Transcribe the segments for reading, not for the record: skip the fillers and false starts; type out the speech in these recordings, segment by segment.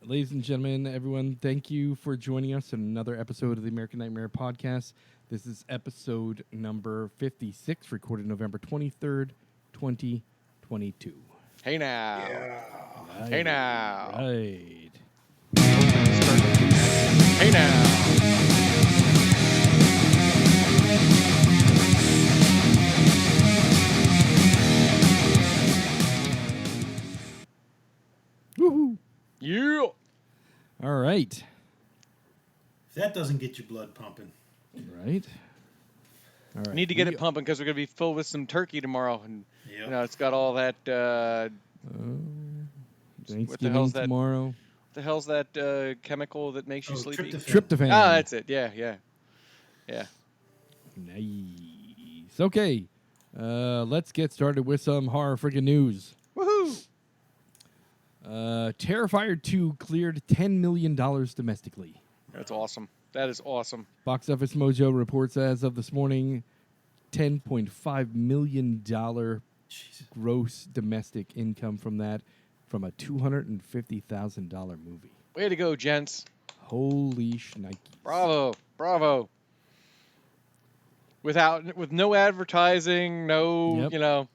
Ladies and gentlemen, everyone, thank you for joining us in another episode of the American Nightmare Podcast. This is episode number 56, recorded November 23rd, 2022. Hey now. Yeah. Right. Hey now. Right. Hey now. Woohoo. Yeah. All right. If that doesn't get your blood pumping. Right. All right. Need to get it pumping because we're gonna be filled with some turkey tomorrow, and Yep. you know it's got all that. Thanksgiving that? tomorrow. What the hell's that chemical that makes you sleepy? Tryptophan. Ah, that's it. Yeah. Nice. Okay. Let's get started with some horror freaking news. Woohoo! Terrifier 2 cleared $10 million domestically. That's awesome. That is awesome. Box Office Mojo reports as of this morning, $10.5 million gross domestic income from that, from a $250,000 movie. Way to go, gents. Holy shnikes. Bravo. With no advertising, no, Yep.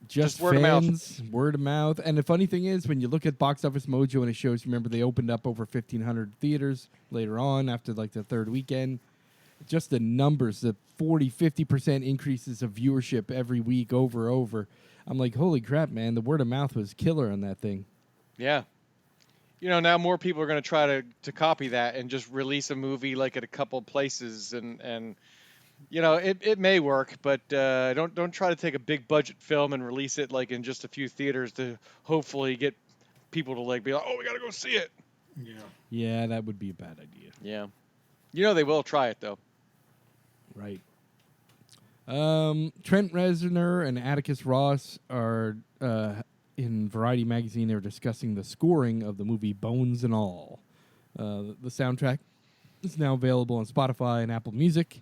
Just word fans, of mouth. word of mouth. And the funny thing is, when you look at Box Office Mojo and it shows, remember, they opened up over 1,500 theaters later on after like the third weekend. Just the numbers, the 40-50% increases of viewership every week over. I'm like, holy crap, man, the word of mouth was killer on that thing. Yeah. You know, now more people are going to try to copy that and just release a movie like at a couple places, and you know, it may work, but don't try to take a big budget film and release it like in just a few theaters to hopefully get people to like be like, oh, we got to go see it. Yeah. Yeah, that would be a bad idea. Yeah. You know they will try it though. Right. Trent Reznor and Atticus Ross are in Variety magazine. They were discussing the scoring of the movie Bones and All. The soundtrack is now available on Spotify and Apple Music,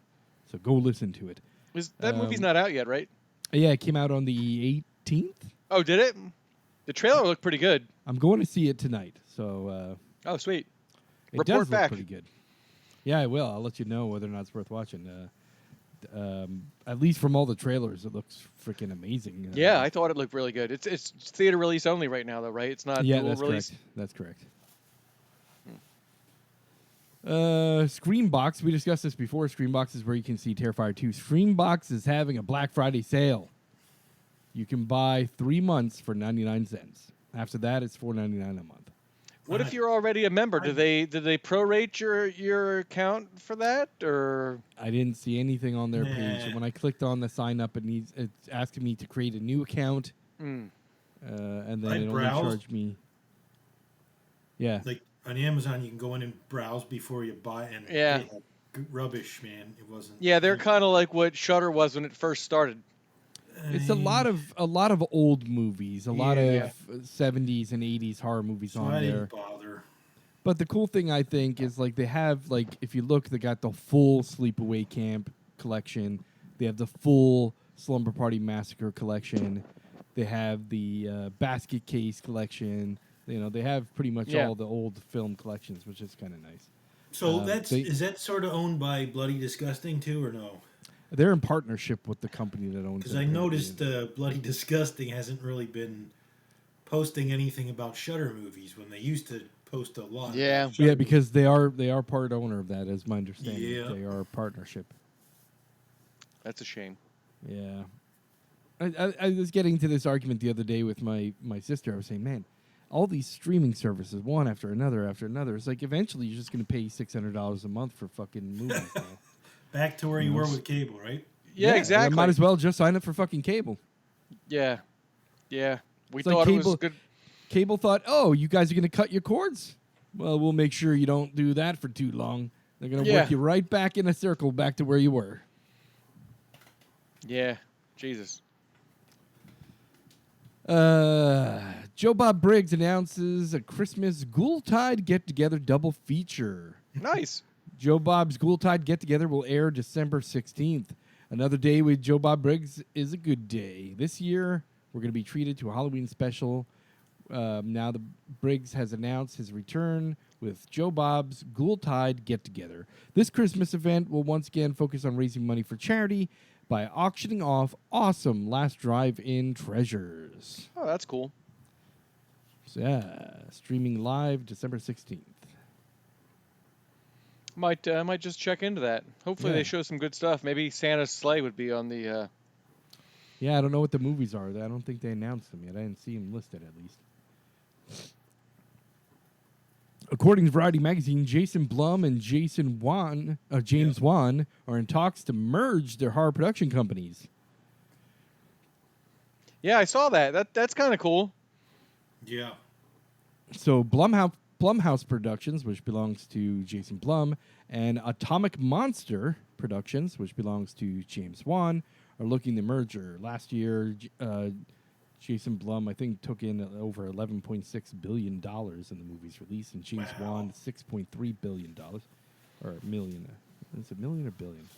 so go listen to it. That movie's not out yet, right? Yeah, it came out on the 18th. Oh, did it? The trailer looked pretty good. I'm going to see it tonight, so Oh, sweet. it Report does look back. pretty good. Yeah, I will. I'll let you know whether or not it's worth watching. At least from all the trailers, it looks freaking amazing. Yeah, I thought it looked really good. It's theater release only right now, though, right? It's not dual that's release. correct. That's correct. SCREAMBOX. We discussed this before. SCREAMBOX is where you can see Terrifier 2. SCREAMBOX is having a Black Friday sale. You can buy 3 months for 99 cents. After that, it's $4.99 a month. What if you're already a member? Did they prorate your account for that, or? I didn't see anything on their page. Nah. And when I clicked on the sign up, it's asking me to create a new account, and then I it only browsed. charged me. Yeah. Like on Amazon, you can go in and browse before you buy, and Yeah. they had rubbish, man. It wasn't. Yeah, they're kind of like what Shudder was when it first started. It's a lot of old movies, a lot Yeah. of 70s and 80s horror movies So on I there. didn't bother. But the cool thing, I think, is like they have, like, if you look, they got the full Sleepaway Camp collection. They have the full Slumber Party Massacre collection. They have the Basket Case collection. You know, they have pretty much Yeah. all the old film collections, which is kind of nice. So they- is that sort of owned by Bloody Disgusting too, or no? They're in partnership with the company that owns it. Because I noticed Bloody Disgusting hasn't really been posting anything about Shudder movies when they used to post a lot. Yeah. about Shudder Yeah, because they are part owner of that, as my understanding. Yeah. They are a partnership. That's a shame. Yeah. I was getting to this argument the other day with my sister. I was saying, man, all these streaming services, one after another. It's like eventually you're just going to pay $600 a month for fucking movies now. Back to where you were with cable, right? Yeah, exactly. I might as well just sign up for fucking cable. Yeah. We It's like thought it was cable- good. Cable thought, oh, you guys are going to cut your cords? Well, we'll make sure you don't do that for too long. They're going to Yeah. work you right back in a circle back to where you were. Yeah. Jesus. Joe Bob Briggs announces a Christmas Ghoultide get-together double feature. Nice. Joe Bob's Ghoultide get-together will air December 16th. Another day with Joe Bob Briggs is a good day. This year, we're going to be treated to a Halloween special Now the Briggs has announced his return with Joe Bob's Ghoultide get-together. This Christmas event will once again focus on raising money for charity by auctioning off awesome last drive-in treasures. Oh, that's cool. So, yeah, streaming live December 16th. Might just check into that. Hopefully Yeah. they show some good stuff. Maybe Santa's sleigh would be on the. Yeah, I don't know what the movies are. I don't think they announced them yet. I didn't see them listed, at least. According to Variety magazine, Jason Blum and James Wan are in talks to merge their horror production companies. Yeah, I saw that. That's kind of cool. Yeah. So Blumhouse Productions, which belongs to Jason Blum, and Atomic Monster Productions, which belongs to James Wan, are looking to merger. Last year, Jason Blum, I think, took in over $11.6 billion in the movie's release, and James Wan, $6.3 billion. Or million. Is it million or billion?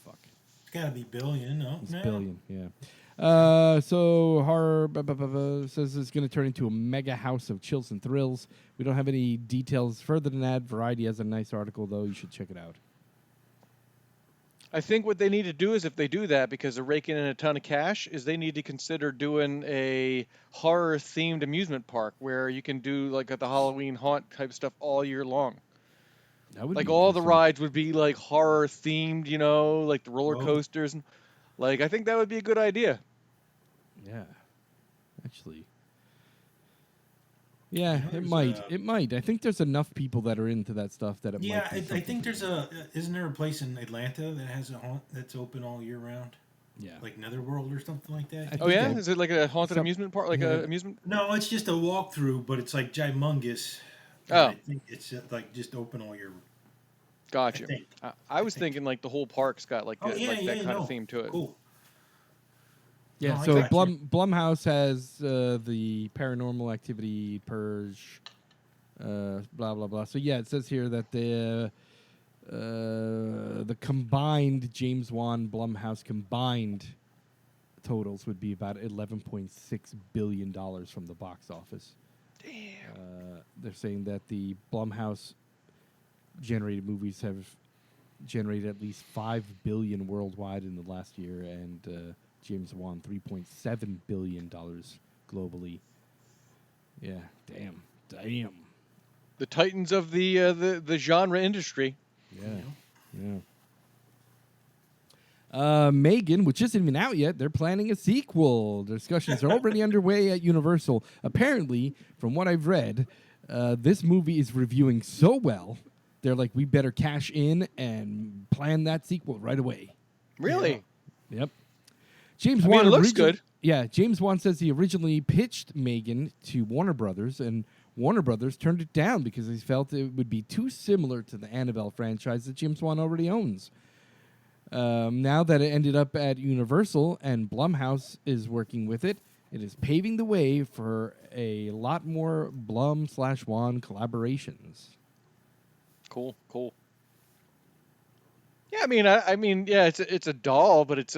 Fuck. It's got to be billion, no? It's No. billion, yeah. So horror says it's going to turn into a mega house of chills and thrills. We don't have any details further than that. Variety has a nice article, though. You should check it out. I think what they need to do is, if they do that, because they're raking in a ton of cash, is they need to consider doing a horror-themed amusement park where you can do like the Halloween haunt type stuff all year long. That would Like be all the interesting. rides would be like horror-themed, you know, like the roller Well- coasters. And, like I think that would be a good idea. Yeah, actually. Yeah, know, it there's might. a- It might. I think there's enough people that are into that stuff that it Yeah, might. Be I something think to there's do. isn't there a place in Atlanta that has a haunt that's open all year round? Yeah. Like Netherworld or something like that? I Oh think yeah, that- is it like a haunted some- amusement park, like yeah. a amusement? No, it's just a walkthrough, but it's like gigumongous. And Oh. I think it's like just open all year. Gotcha. I think. I was thinking like the whole park's got like, Oh, like yeah, that yeah, kind no. of theme to it. Cool. Yeah, No, I so got you. Blumhouse has the Paranormal Activity, Purge, blah blah blah. So yeah, it says here that the combined James Wan Blumhouse combined totals would be about $11.6 billion from the box office. Damn. They're saying that the Blumhouse generated movies have generated at least $5 billion worldwide in the last year, and James Wan $3.7 billion globally. Yeah, damn. The titans of the genre industry. Yeah. Megan, which isn't even out yet, they're planning a sequel. Discussions are already underway at Universal. Apparently, from what I've read, this movie is reviewing so well, they're like, we better cash in and plan that sequel right away. Really? Yep. James I mean, Wan it looks origi- good. Yeah, James Wan says he originally pitched Megan to Warner Brothers, and Warner Brothers turned it down because he felt it would be too similar to the Annabelle franchise that James Wan already owns. Now that it ended up at Universal and Blumhouse is working with it, it is paving the way for a lot more Blum/Wan collaborations. Cool. Yeah, I mean, yeah, it's a doll, but it's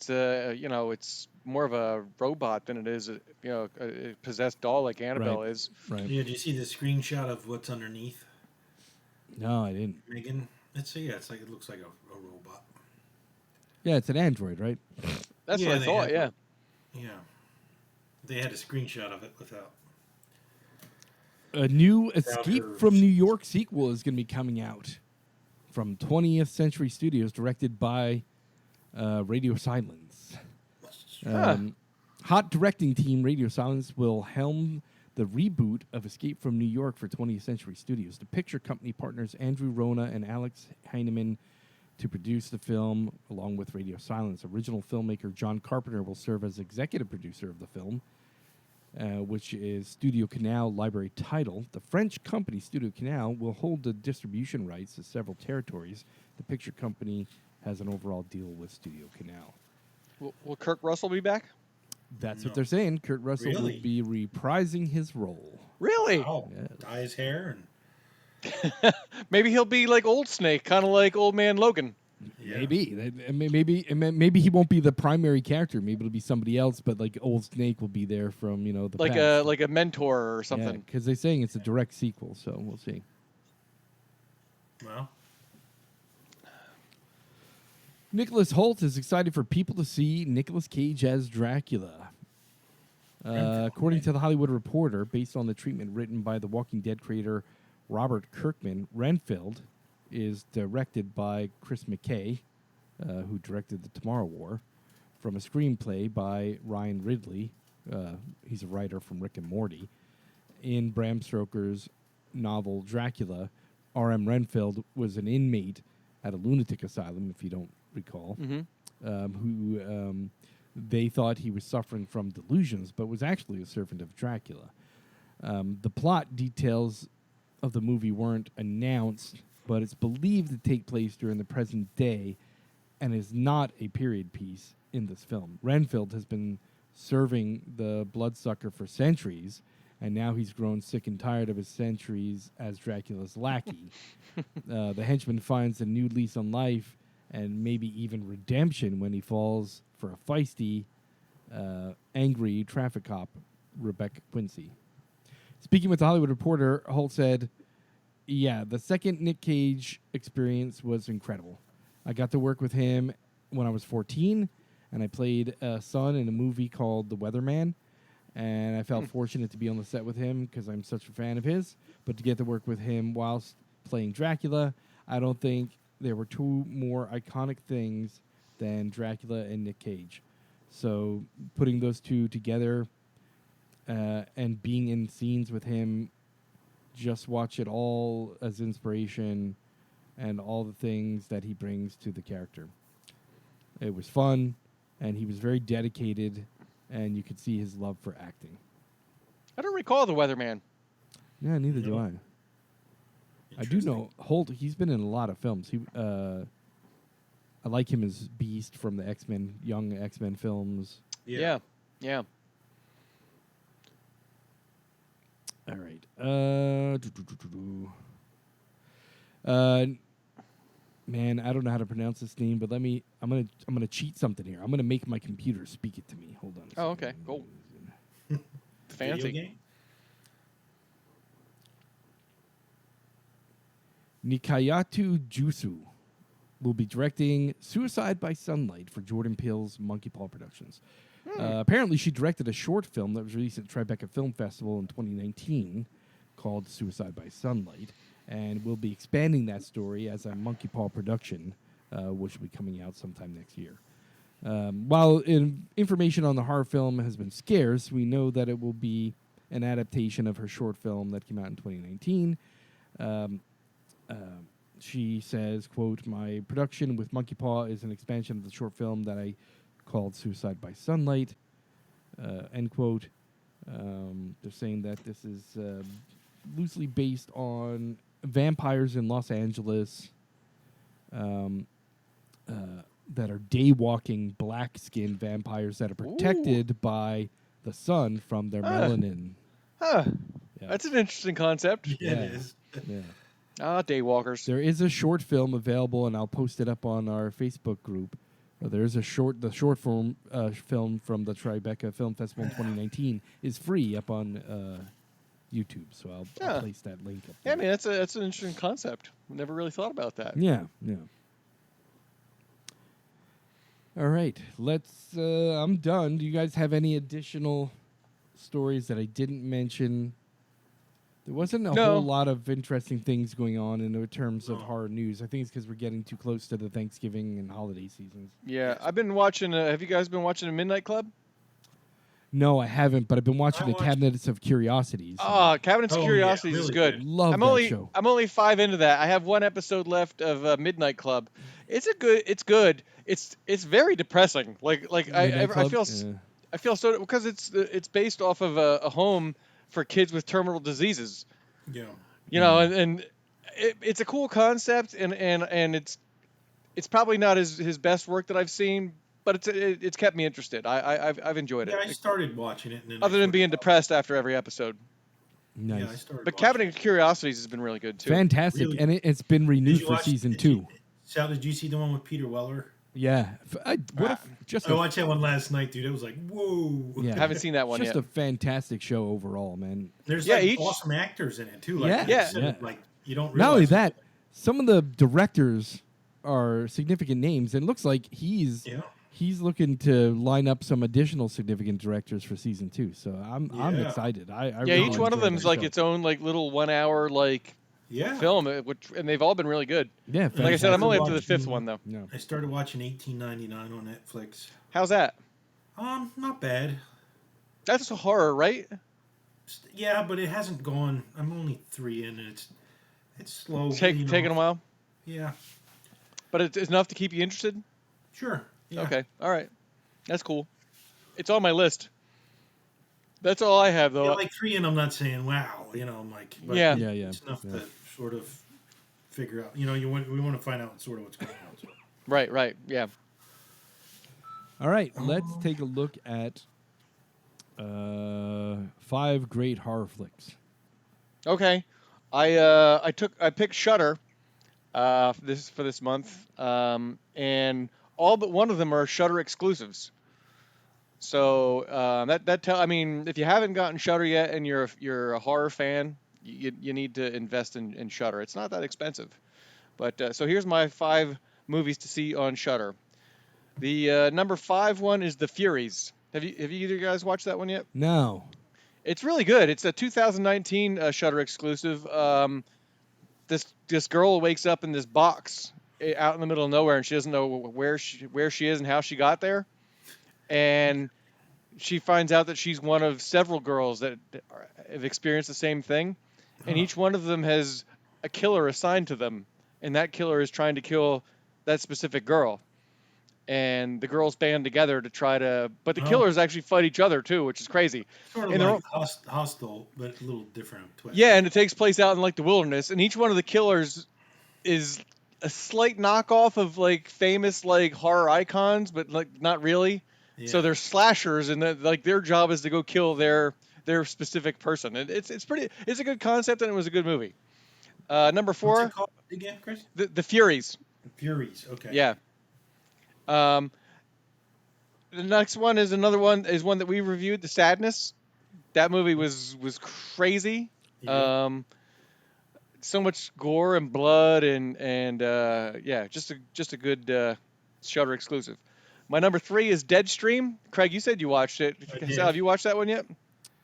a you know, it's more of a robot than it is a possessed doll like Annabelle Right. is. Right? Yeah, do you see the screenshot of what's underneath, No, I didn't. Megan? It's like it looks like a robot. Yeah, it's an android, right? That's Yeah, what I they thought. have Yeah. Yeah. They had a screenshot of it without. A new Without Escape her- from New York sequel is going to be coming out from 20th Century Studios, directed by Radio Silence. Hot directing team Radio Silence will helm the reboot of Escape from New York for 20th Century Studios. The picture company partners Andrew Rona and Alex Heineman to produce the film, along with Radio Silence. Original filmmaker John Carpenter will serve as executive producer of the film, which is Studio Canal Library title. The French company Studio Canal will hold the distribution rights to several territories. The picture company has an overall deal with Studio Canal. Will Kirk Russell be back? That's No. what they're saying. Kurt Russell Really? will be reprising his role. Really? Oh, Yes. dye his hair and Maybe he'll be like Old Snake, kind of like Old Man Logan. Yeah. Maybe he won't be the primary character. Maybe it'll be somebody else. But like Old Snake will be there from the like past. a mentor or something. Because they're saying it's a direct sequel, so we'll see. Well, Nicholas Hoult is excited for people to see Nicolas Cage as Dracula. According to The Hollywood Reporter, based on the treatment written by The Walking Dead creator Robert Kirkman, Renfield is directed by Chris McKay, who directed The Tomorrow War, from a screenplay by Ryan Ridley. He's a writer from Rick and Morty. In Bram Stoker's novel Dracula, R.M. Renfield was an inmate at a lunatic asylum, if you don't recall, who they thought he was suffering from delusions, but was actually a servant of Dracula. The plot details of the movie weren't announced, but it's believed to take place during the present day and is not a period piece in this film. Renfield has been serving the bloodsucker for centuries, and now he's grown sick and tired of his centuries as Dracula's lackey. The henchman finds a new lease on life and maybe even redemption when he falls for a feisty, angry traffic cop, Rebecca Quincy. Speaking with The Hollywood Reporter, Holt said, "Yeah, the second Nick Cage experience was incredible. I got to work with him when I was 14, and I played a son in a movie called The Weatherman, and I felt fortunate to be on the set with him because I'm such a fan of his, but to get to work with him whilst playing Dracula, I don't think there were two more iconic things than Dracula and Nick Cage. So putting those two together and being in scenes with him, just watch it all as inspiration and all the things that he brings to the character. It was fun, and he was very dedicated, and you could see his love for acting." I don't recall The Weatherman. Yeah, neither do I. I do interesting. know Holt. He's been in a lot of films. I like him as Beast from the X-Men, young X-Men films. Yeah. All right. Man, I don't know how to pronounce this name, but I'm gonna cheat something here. I'm gonna make my computer speak it to me. Hold on. Oh, okay. Cool. Video Fancy. game? Nikayatu Jusu will be directing Suicide by Sunlight for Jordan Peele's Monkey Paw Productions. Apparently, she directed a short film that was released at Tribeca Film Festival in 2019 called Suicide by Sunlight, and will be expanding that story as a Monkey Paw production, which will be coming out sometime next year. While information on the horror film has been scarce, we know that it will be an adaptation of her short film that came out in 2019. She says, quote, "My production with Monkey Paw is an expansion of the short film that I called Suicide by Sunlight," end quote. They're saying that this is loosely based on vampires in Los Angeles that are day-walking black-skinned vampires that are protected by the sun from their melanin. Huh. Yeah. That's an interesting concept. Yeah, it is. Yeah. Daywalkers. There is a short film available, and I'll post it up on our Facebook group. There's the short film from the Tribeca Film Festival in 2019 is free up on YouTube, so I'll place that link up Yeah, there. I mean, that's an interesting concept. Never really thought about that. Yeah. All right, I'm done. Do you guys have any additional stories that I didn't mention? There wasn't a whole lot of interesting things going on in terms of horror news. I think it's because we're getting too close to the Thanksgiving and holiday seasons. Yeah, I've been watching. Have you guys been watching a Midnight Club? No, I haven't, but I've been watching the Cabinets of Curiosities. Cabinets of Oh, yeah, Curiosities really is good. good. Love that show. I'm only 5 into that. I have 1 episode left of Midnight Club. It's good. It's very depressing. I feel so because it's based off of a home for kids with terminal diseases. Yeah. You know, and it's a cool concept, and it's probably not his best work that I've seen, but it's kept me interested. I've enjoyed it. Yeah, I started watching it. And then Other than being depressed after every episode. Nice. Yeah, I started But watching Cabinet of Curiosities has been really good too. Fantastic. Really? And it's been Did renewed you for watch- season did 2. you- Sal, did you see the one with Peter Weller? Yeah. Just I a, watched that one last night, dude. It was like, whoa. yeah. Haven't seen that one just yet. a fantastic show overall, man. There's Yeah, like each- awesome actors in it too. Yeah, Like you yeah. said, yeah. like you don't realize Not only it. that, some of the directors are significant names, and it looks like he's looking to line up some additional significant directors for season 2. So I'm Yeah. excited. I Yeah, really each one of enjoyed them is that like show. its own like little 1 hour like Yeah. film, and they've all been really good. Yeah, Like I said, I'm started only up to the watching- 5th one though. No. I started watching 1899 on Netflix. How's that? Not bad. That's a horror, right? Yeah, but it hasn't gone. I'm only 3 in, and it's slow. Taking a while, Yeah. but it's enough to keep you interested. Sure. Yeah. Okay, all right, that's cool. It's on my list. That's all I have though. Yeah, like 3 in, I'm not saying wow. I'm like, but Yeah. Yeah, yeah. It's enough yeah. to sort of figure out. We want to find out sort of what's going on. So. Right, yeah. All right, let's take a look at 5 great horror flicks. Okay, I picked Shudder for this month, and all but one of them are Shudder exclusives. So I mean, if you haven't gotten Shudder yet and you're a horror fan, you need to invest in Shudder. It's not that expensive. But so here's my 5 movies to see on Shudder. The number 5 one is The Furies. Have either of you guys watched that one yet? No. It's really good. It's a 2019 Shudder exclusive. This girl wakes up in this box out in the middle of nowhere, and she doesn't know where she is and how she got there. And she finds out that she's one of several girls that have experienced the same thing, and each one of them has a killer assigned to them, and that killer is trying to kill that specific girl. And the girls band together to try to, but the killers actually fight each other too, which is crazy. Sort of And like Hostel, but a little different twist. Yeah, and it takes place out in like the wilderness, and each one of the killers is a slight knockoff of like famous like horror icons, but like not really. Yeah. So they're slashers, and like their job is to go kill their specific person. And it's a good concept, and it was a good movie. Number 4, What's it called again, Chris? the Furies. The Furies. Okay. Yeah. The next one is one that we reviewed, The Sadness. That movie was crazy. Yeah. So much gore and blood and yeah, just a good Shudder exclusive. My number 3 is Deadstream. Craig, you said you watched it. I did. Sal, have you watched that one yet?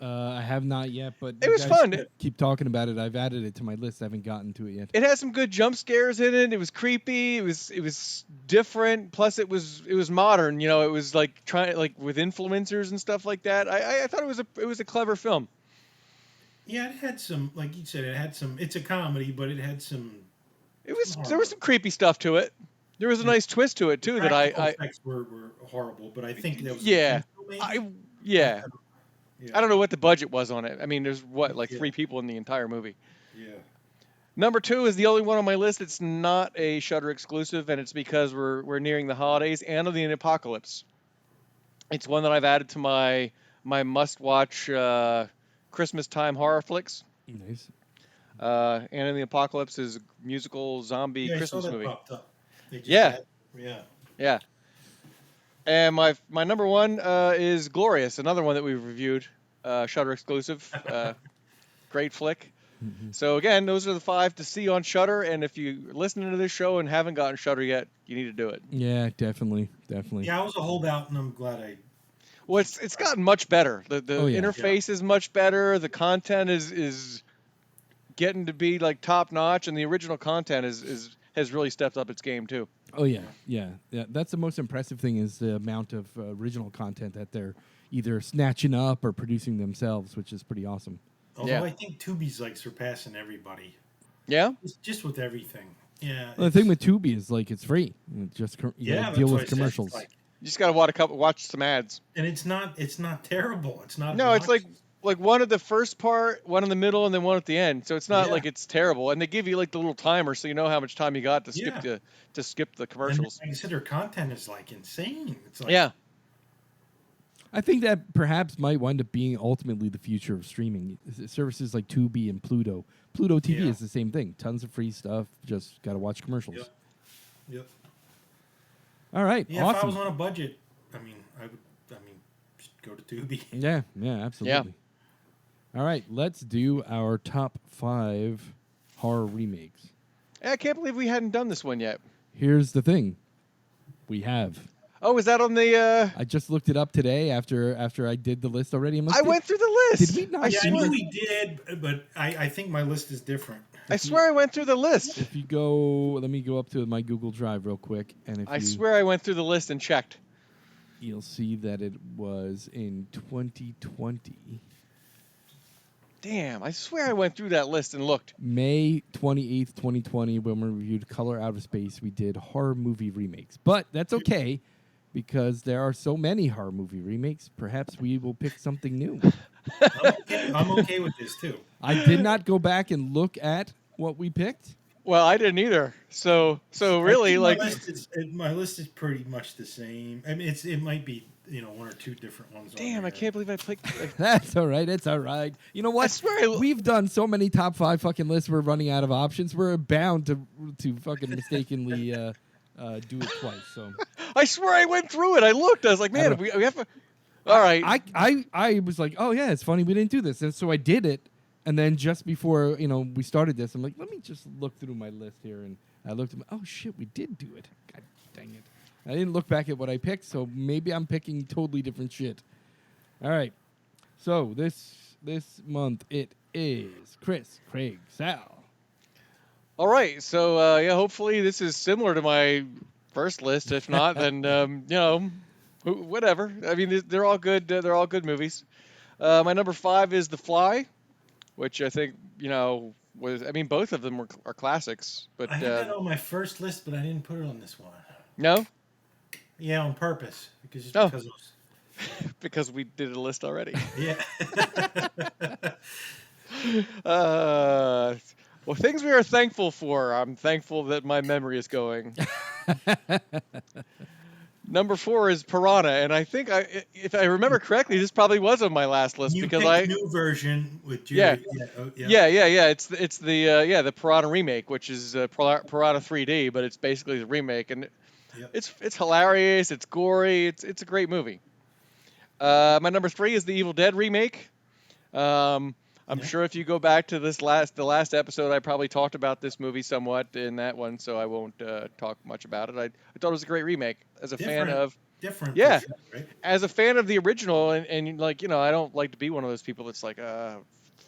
I have not yet, but It you was guys fun. Keep talking about it. I've added it to my list. I haven't gotten to it yet. It has some good jump scares in it. It was creepy. It was different. Plus, it was modern. It was like with influencers and stuff like that. I thought it was a clever film. Yeah, it had some, like you said, it's a comedy, but it had some. There was some creepy stuff to it. There was a nice twist to it too that practical I effects were horrible, but I think that was yeah. intentional, maybe? Yeah. Yeah. I don't know what the budget was on it. I mean, there's 3 people in the entire movie. Yeah. Number 2 is the only one on my list. It's not a Shudder exclusive, and it's because we're nearing the holidays. Anna the Apocalypse. It's one that I've added to my must-watch Christmas time horror flicks. Nice. Anna the Apocalypse is a musical zombie Yeah, Christmas I saw that movie. popped up. They just Yeah. yeah. Yeah. And my number 1 is Glorious, another one that we've reviewed, Shudder exclusive. Great flick. Mm-hmm. So again, those are the 5 to see on Shudder, and if you're listening to this show and haven't gotten Shudder yet, you need to do it. Yeah, definitely. Yeah, I was a holdout, and I'm glad I. Well, it's gotten much better. The yeah. interface is much better. The content is getting to be like top notch, and the original content has really stepped up its game too. Oh yeah. That's the most impressive thing is the amount of original content that they're either snatching up or producing themselves, which is pretty awesome. Although Yeah. I think Tubi's like surpassing everybody. Yeah. It's just with everything. Yeah. Well, the thing with Tubi is like it's free. It just you gotta that's deal what with I said. commercials. It's like, You just gotta watch some ads. and it's not terrible. It's not. No, it's like obnoxious. one at the first part, one in the middle, and then one at the end. So it's not Yeah. like it's terrible. And they give you like the little timer, so you know how much time you got to skip Yeah. to skip the And commercials. like I said, their content is like insane. It's like Yeah. I think that perhaps might wind up being ultimately the future of streaming. Services like Tubi and Pluto. Pluto TV Yeah. is the same thing. Tons of free stuff. Just got to watch commercials. Yep. Yep. All right. Yeah, awesome. if I was on a budget, I mean, just go to Tubi. Yeah, absolutely. All right, let's do our top 5 horror remakes. I can't believe we hadn't done this one yet. Here's the thing. We have. Oh, is that on the... I just looked it up today after I did the list already. I'm like, I went through the list. Did we not? Yeah, I knew we did, but I think my list is different. I swear I went through the list. If you go, let me go up to my Google Drive real quick, and if I swear I went through the list and checked. You'll see that it was in 2020. Damn, I swear I went through that list and looked. May 28th, 2020, when we reviewed Color Out of Space, we did horror movie remakes. But that's okay, because there are so many horror movie remakes. Perhaps we will pick something new. I'm okay with this, too. I did not go back and look at what we picked. Well, I didn't either. So really, like... My list is pretty much the same. I mean, it might be, one or two different ones. Damn, I can't believe I picked... That's all right. It's all right. You know what? I swear We've done so many top 5 fucking lists. We're running out of options. We're bound to fucking mistakenly do it twice. So I swear I went through it. I looked. I was like, man, we have to... All right. I was like, oh, yeah, it's funny we didn't do this. And so I did it. And then just before, we started this, I'm like, let me just look through my list here. And I looked at oh, shit, we did do it. God dang it. I didn't look back at what I picked, so maybe I'm picking totally different shit. All right. So this month it is Chris, Craig, Sal. All right. So, hopefully this is similar to my first list. If not, then, whatever. I mean, they're all good. They're all good movies. My number 5 is The Fly, which I think, both of them are classics. But I had that on my first list, but I didn't put it on this one. No? Yeah, on purpose. Because because we did a list already. Yeah. Well, things we are thankful for. I'm thankful that my memory is going. Number 4 is Piranha, and I think if I remember correctly, this probably was on my last list because new version with Jerry. Yeah. It's the Piranha remake, which is Piranha 3D, but it's basically the remake, and it's hilarious, it's gory, it's a great movie. My number 3 is the Evil Dead remake. I'm sure if you go back to the last episode, I probably talked about this movie somewhat in that one, so I won't talk much about it. I thought it was a great remake. As a fan of right? As a fan of the original, and I don't like to be one of those people that's like,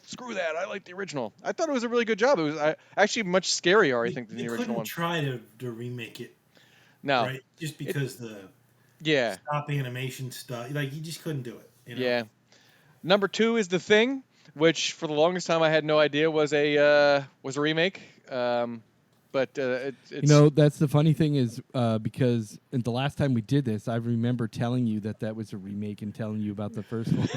screw that, I like the original. I thought it was a really good job. It was actually much scarier, I think, than the original one. Try to remake it. No, right? Just because the stop animation stuff, you just couldn't do it. Yeah. Number 2 is The Thing, which for the longest time I had no idea was a remake. But it's... that's the funny thing is because the last time we did this, I remember telling you that was a remake and telling you about the first one.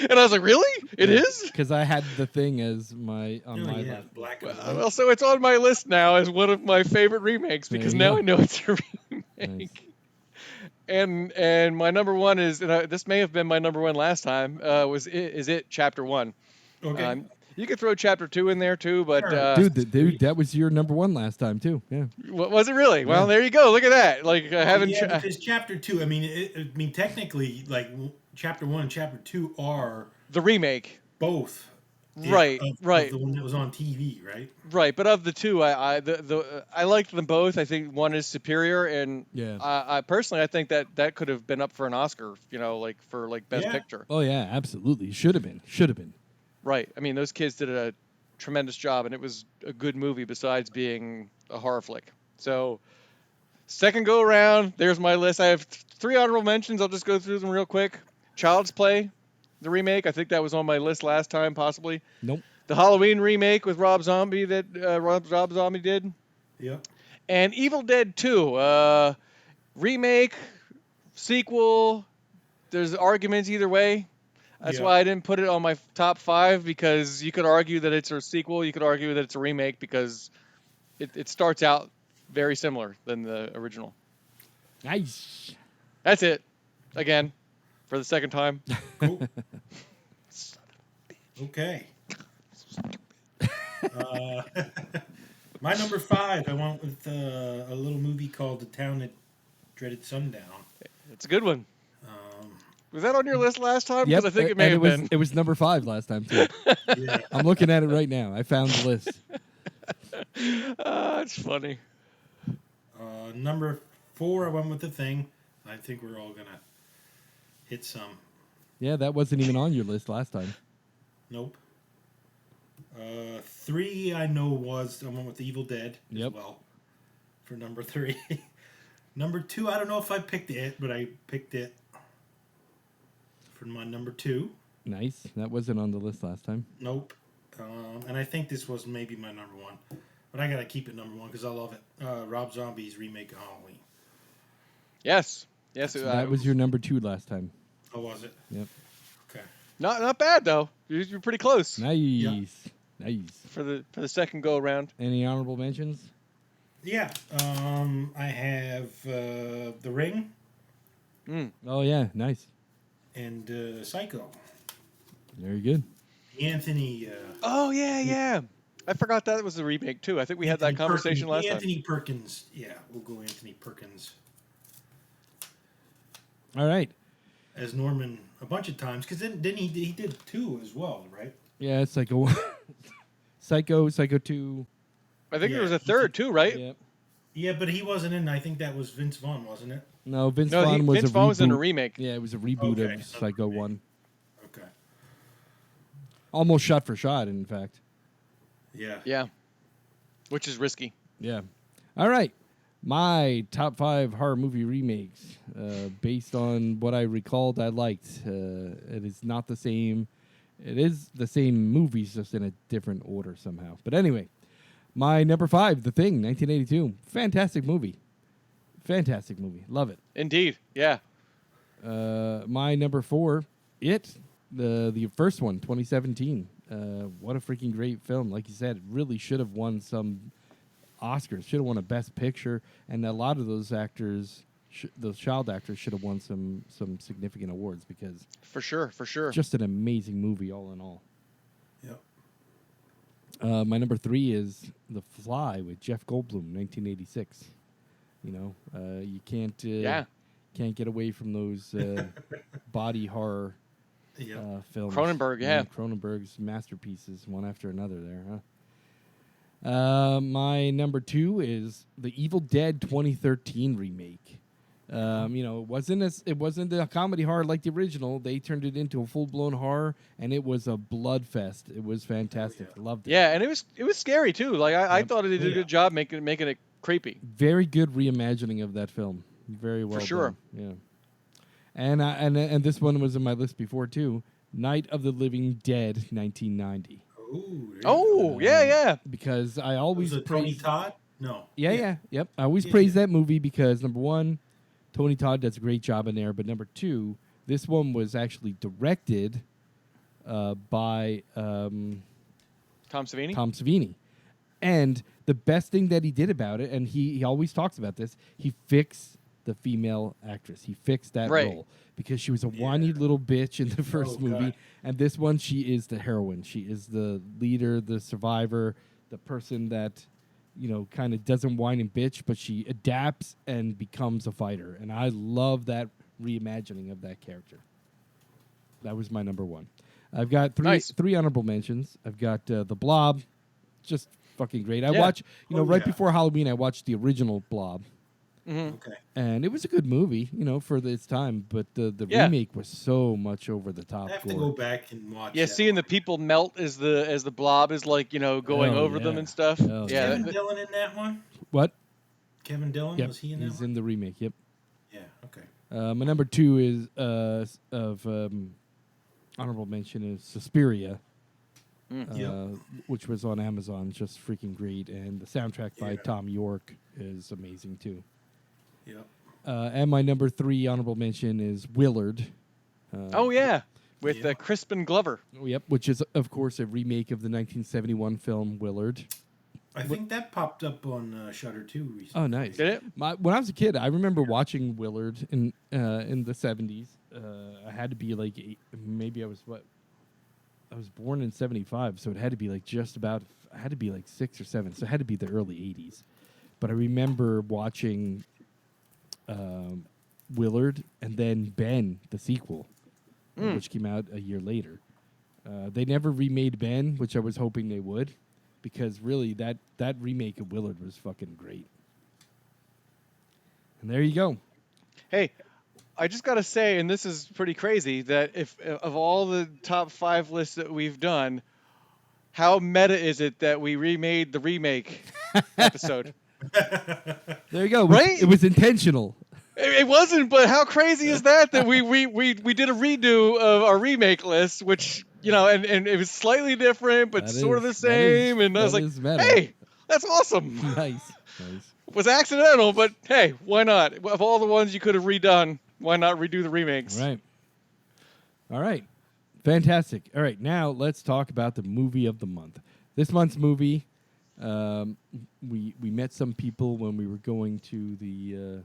And I was like, really? It is? Because I had The Thing as my list. Black. Well, so it's on my list now as one of my favorite remakes because now I know it's a remake. Nice. And my number 1 is, this may have been my number 1 last time, is It Chapter 1. Okay. You could throw Chapter 2 in there too, but sure. Dude, that was your number 1 last time too. Yeah. Was it really? Yeah. Well, there you go. Look at that. Like I haven't. Because Chapter 2. I mean, technically, like Chapter 1 and Chapter 2 are the remake. Both. Right. Of the one that was on TV, right? Right, but of the two, I liked them both. I think one is superior, and I personally I think that could have been up for an Oscar. For Best Picture. Oh yeah, absolutely. Should have been. Right. I mean, those kids did a tremendous job, and it was a good movie besides being a horror flick. So, second go around, there's my list. I have 3 honorable mentions. I'll just go through them real quick. Child's Play, the remake. I think that was on my list last time, possibly. Nope. The Halloween remake with Rob Zombie that Rob Zombie did. Yeah. And Evil Dead 2, remake, sequel. There's arguments either way. That's why I didn't put it on my top 5, because you could argue that it's a sequel. You could argue that it's a remake because it starts out very similar than the original. Nice. That's it. Again, for the second time. Cool. Okay. My number 5, I went with a little movie called The Town That Dreaded Sundown. It's a good one. Um, Was that on your list last time? Yep, Because I think it may and have been. it was number 5 last time too. yeah. I'm looking at it right now. I found the list. It's funny. Number 4, I went with The Thing. I think we're all gonna hit some. Yeah, that wasn't even on your list last time. Nope. 3, I know I went with Evil Dead Yep. as well for number 3. Number 2, I don't know if I picked it, but I picked it for my number 2. Nice. That wasn't on the list last time. Nope. And I think this was maybe my number 1, but I gotta keep it number 1 because I love it. Rob Zombie's remake of Halloween. Yes. Yes. So that was your number 2 last time. Oh, was it? Yep. Okay. not bad though. You're pretty close Nice. Nice. for the second go around. Any honorable mentions? Yeah. I have The Ring Oh yeah, nice. and Psycho. Very good. Anthony. Oh yeah. I forgot that was the remake too. I think we had that conversation last time. Anthony Perkins. Yeah, we'll go Anthony Perkins All right. as Norman a bunch of times because then he did 2 as well, right? Yeah, Psycho. Psycho 2. I think Yeah. there was a third too, right? Yeah. Yeah, but he wasn't in. I think that was Vince Vaughn, wasn't it? No, Vince No, Vaughn was Vince a Vaughn reboot. was in a remake. Yeah, it was a reboot Okay. of Psycho 1. Okay. Almost shot for shot, in fact. Yeah. Yeah. Which is risky. Yeah. All right. My top 5 horror movie remakes, based on what I recalled I liked. It is not the same. It is the same movies, just in a different order somehow. But anyway, my number 5, The Thing, 1982. Fantastic movie. Fantastic movie. Love it. Indeed. Yeah. My number 4, It, the first one, 2017. What a freaking great film. Like you said, it really should have won some Oscars. Should have won a Best Picture, and a lot of those actors, those child actors, should have won some significant awards because For sure. just an amazing movie all in all. Yep. My number 3 is The Fly with Jeff Goldblum, 1986. You know, you can't get away from those body horror Yep. films. Cronenberg, yeah. Cronenberg's masterpieces, one after another there, huh? My number 2 is the Evil Dead 2013 remake. You know, it wasn't a comedy horror like the original. They turned it into a full-blown horror, and it was a blood fest. It was fantastic. yeah. Loved it. Yeah, and it was scary too. Like I Yep. thought it did a good job making it creepy. Very good reimagining of that film. Very well sure. done. Yeah. And this one was in my list before too. Night of the Living Dead, 1990. Oh, yeah. Because I Was always it Tony praise. Todd? No. Yeah. Yep. I always Yeah, praise yeah. that movie because number 1, Tony Todd does a great job in there. But number 2, this one was actually directed by Tom Savini. Tom Savini. And the best thing that he did about it, and he always talks about this, he fixed the female actress. He fixed that Right. role because she was a whiny little bitch in the first Oh, movie. God. And this one, she is the heroine. She is the leader, the survivor, the person that, you know, kind of doesn't whine and bitch, but she adapts and becomes a fighter. And I love that reimagining of that character. That was my number 1. I've got three honorable mentions. I've got The Blob, just fucking great. I Yeah. watched, right yeah. before Halloween, I watched the original Blob. Okay. And it was a good movie, for its time, but the Yeah. remake was so much over the top. I have to gore. go back and watch. Yeah, that seeing the one. people melt as the blob is like going Oh, over them yeah. and stuff. Oh, yeah, Kevin that- Dillon in that one. What? Kevin Dillon, Yep, was he in that he's one? in the remake. Yep. Yeah. Okay. My number 2 is honorable mention is Suspiria, Yep. which was on Amazon. Just freaking great, and the soundtrack by Yeah. Tom York is amazing too. Yep. And my number 3 honorable mention is Willard. oh yeah, with Yeah. Crispin Glover. Yep, which is of course a remake of the 1971 film Willard. I think that popped up on Shudder too recently. Oh, nice. Did it? When I was a kid, I remember watching Willard in the 70s. I had to be like 8, maybe I was born in 75, so it had to be like just about had to be like 6 or 7, so it had to be the early 80s. But I remember watching Willard and then Ben, the sequel, which came out a year later. They never remade Ben, which I was hoping they would, because really that remake of Willard was fucking great. And there you go. Hey, I just got to say, and this is pretty crazy, that if of all the top 5 lists that we've done, how meta is it that we remade the remake episode? There you go. Right? It was intentional. It wasn't, but how crazy is that we did a redo of our remake list, which, and it was slightly different, but sort of the same. And I was like, hey, that's awesome. Nice. It was accidental, but hey, why not? Of all the ones you could have redone, why not redo the remakes? Right. All right. Fantastic. All right. Now let's talk about the movie of the month. This month's movie, we met some people when we were going to the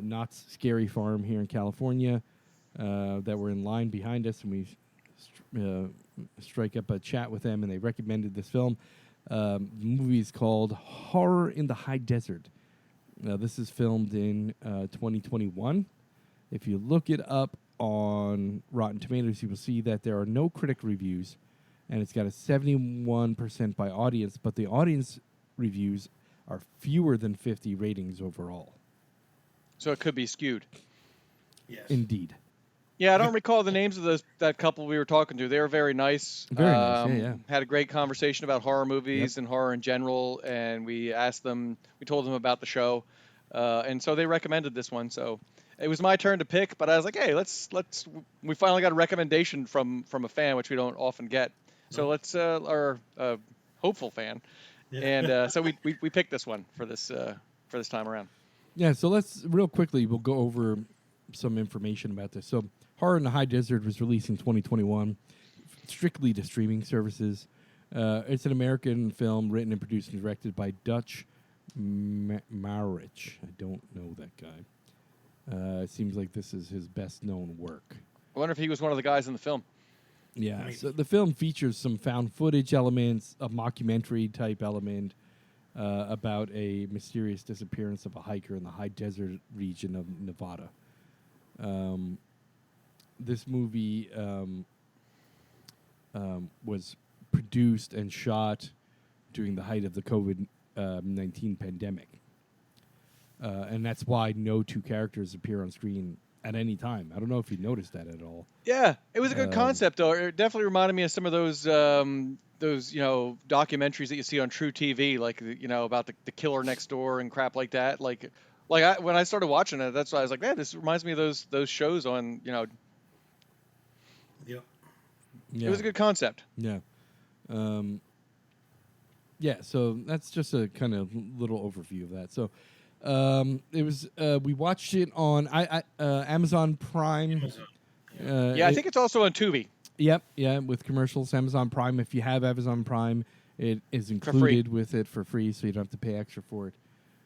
Knott's Scary Farm here in California that were in line behind us, and we strike up a chat with them, and they recommended this film. The movie is called Horror in the High Desert. This is filmed in 2021. If you look it up on Rotten Tomatoes, you will see that there are no critic reviews, and it's got a 71% by audience, but the audience reviews are fewer than 50 ratings overall. So it could be skewed. Yes. Indeed. Yeah, I don't recall the names of that couple we were talking to. They were very nice. Very nice, yeah. Had a great conversation about horror movies and horror in general, and we told them about the show, and so they recommended this one. So it was my turn to pick, but I was like, hey, let's. We finally got a recommendation from a fan, which we don't often get. So let's our hopeful fan, and so we picked this one for this time around. Yeah, so let's real quickly we'll go over some information about this. So Horror in the High Desert was released in 2021, strictly to streaming services. It's an American film written and produced and directed by Dutch Maurich. I don't know that guy. It seems like this is his best known work. I wonder if he was one of the guys in the film. Yeah, Maybe. so the film features some found footage elements, a mockumentary type element about a mysterious disappearance of a hiker in the high desert region of Nevada. This movie was produced and shot during the height of the COVID-19 pandemic. And that's why no two characters appear on screen at any time. I don't know if you noticed that at all. Yeah, it was a good concept, though. It definitely reminded me of some of those documentaries that you see on True TV, like about the killer next door and crap like that. When I started watching it, that's why I was like, man, this reminds me of those shows on Yep. Yeah. It was a good concept. Yeah. So that's just a kind of little overview of that. So it was we watched it on Amazon Prime. Yeah, I think it's also on Tubi. Yep, with commercials. Amazon Prime. If you have Amazon Prime, it is included with it for free, so you don't have to pay extra for it.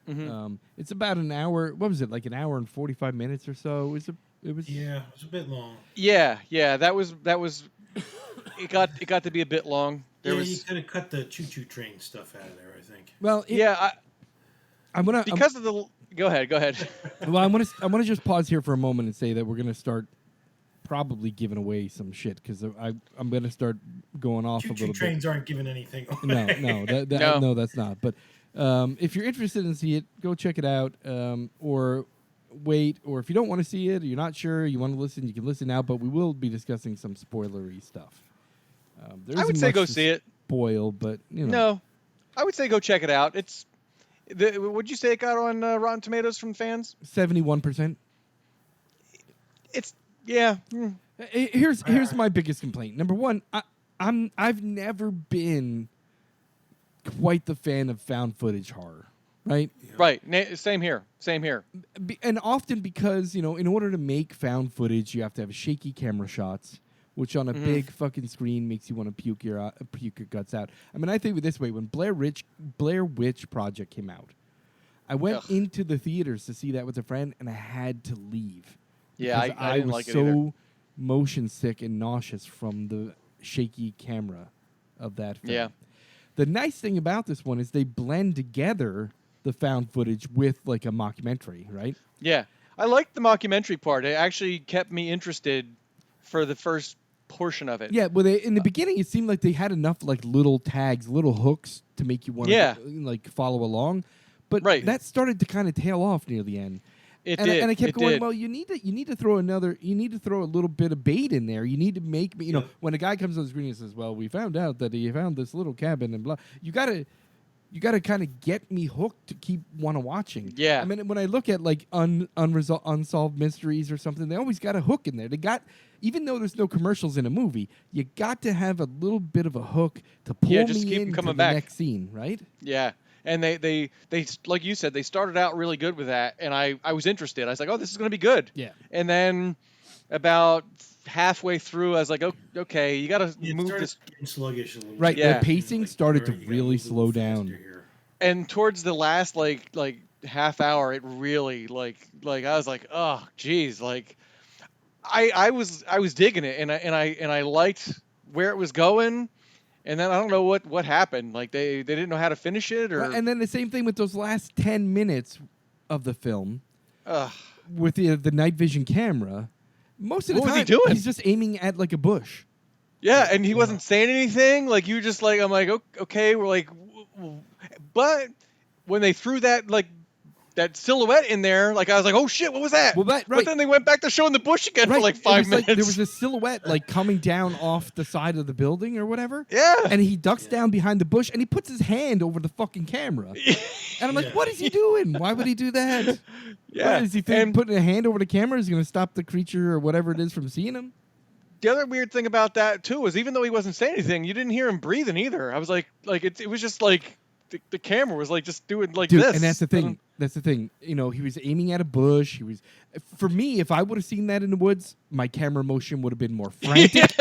Mm-hmm. It's about an hour. What was it, like an hour and 45 minutes or so? It was. Yeah, it was a bit long. Yeah, that was. It got to be a bit long. You could have cut the choo-choo train stuff out of there, I think. Well, I'm gonna because of the. Go ahead. Well, I want to just pause here for a moment and say that we're gonna start probably giving away some shit because I'm gonna start going off a little bit. Choo-choo trains aren't giving anything away. No, no, that's not. But if you're interested in see it, go check it out. Or wait, or if you don't want to see it, or you're not sure, you want to listen, you can listen now. But we will be discussing some spoilery stuff. I would say go see it. Spoil, but No, I would say go check it out. Would you say it got on Rotten Tomatoes from fans? 71%. It's yeah. Here's my biggest complaint. Number one, I've never been quite the fan of found footage horror, right? Yeah. Right. Same here. And often because in order to make found footage, you have to have shaky camera shots, which on a big fucking screen makes you want to puke your guts out. I mean, I think of it this way: when Blair Witch Project came out, I went into the theaters to see that with a friend, and I had to leave. Yeah, I didn't was like it so either. Motion sick and nauseous from the shaky camera of that film. Yeah. The nice thing about this one is they blend together the found footage with like a mockumentary, right? Yeah. I liked the mockumentary part. It actually kept me interested for the first portion of it. Yeah, well, in the beginning, it seemed like they had enough like little tags, little hooks to make you want to like follow along, but that started to kind of tail off near the end. It did. And I kept going. Well, you need to throw a little bit of bait in there. You need to make me, when a guy comes on the screen and says, "Well, we found out that he found this little cabin and blah," you gotta kind of get me hooked to keep watching. Yeah. I mean, when I look at like unsolved mysteries or something, they always got a hook in there. Even though there's no commercials in a movie, you got to have a little bit of a hook to pull me into the next scene, right? Yeah. And they like you said, they started out really good with that, and I was interested. I was like, oh, this is going to be good. Yeah. And then about halfway through, I was like, oh, okay, you got to move this. Getting sluggish a little right. bit. The pacing started to really slow down. And towards the last like half hour, it really like I was like, oh, geez, like I was digging it, and I liked where it was going. And then I don't know what happened. Like they didn't know how to finish it, or and then the same thing with those last 10 minutes of the film with the night vision camera. Most of the time, was he doing? He's just aiming at like a bush. Yeah, and he wasn't saying anything. Like you just like I'm like okay, we're like, but when they threw that that silhouette in there, like I was like, oh shit, what was that? Well, right. But then they went back to showing the bush again for like 5 minutes. Like, there was a silhouette like coming down off the side of the building or whatever. Yeah. And he ducks down behind the bush and he puts his hand over the fucking camera. And I'm like, what is he doing? Why would he do that? Yeah. What, is he think putting a hand over the camera is going to stop the creature or whatever it is from seeing him? The other weird thing about that too was even though he wasn't saying anything, you didn't hear him breathing either. I was like it was just like the camera was like just doing like this. And that's the thing. That's the thing. He was aiming at a bush. For me, if I would have seen that in the woods, my camera motion would have been more frantic.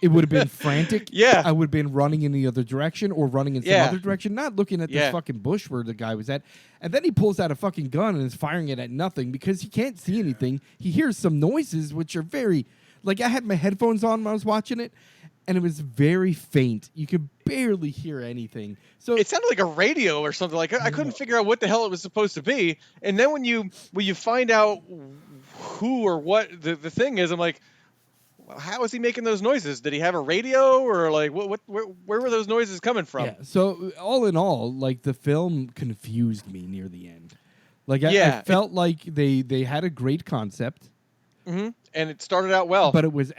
It would have been frantic. Yeah. I would have been running in the other direction or running in some other direction, not looking at this fucking bush where the guy was at. And then he pulls out a fucking gun and is firing it at nothing because he can't see anything. He hears some noises, which are very... Like, I had my headphones on when I was watching it, and it was very faint. You could barely hear anything. So it sounded like a radio or something. Like I couldn't figure out what the hell it was supposed to be. And then when you find out who or what the thing is, I'm like, how is he making those noises? Did he have a radio or like where were those noises coming from? Yeah. So all in all, like the film confused me near the end. Like I felt like they had a great concept. Mm-hmm. And it started out well, but it was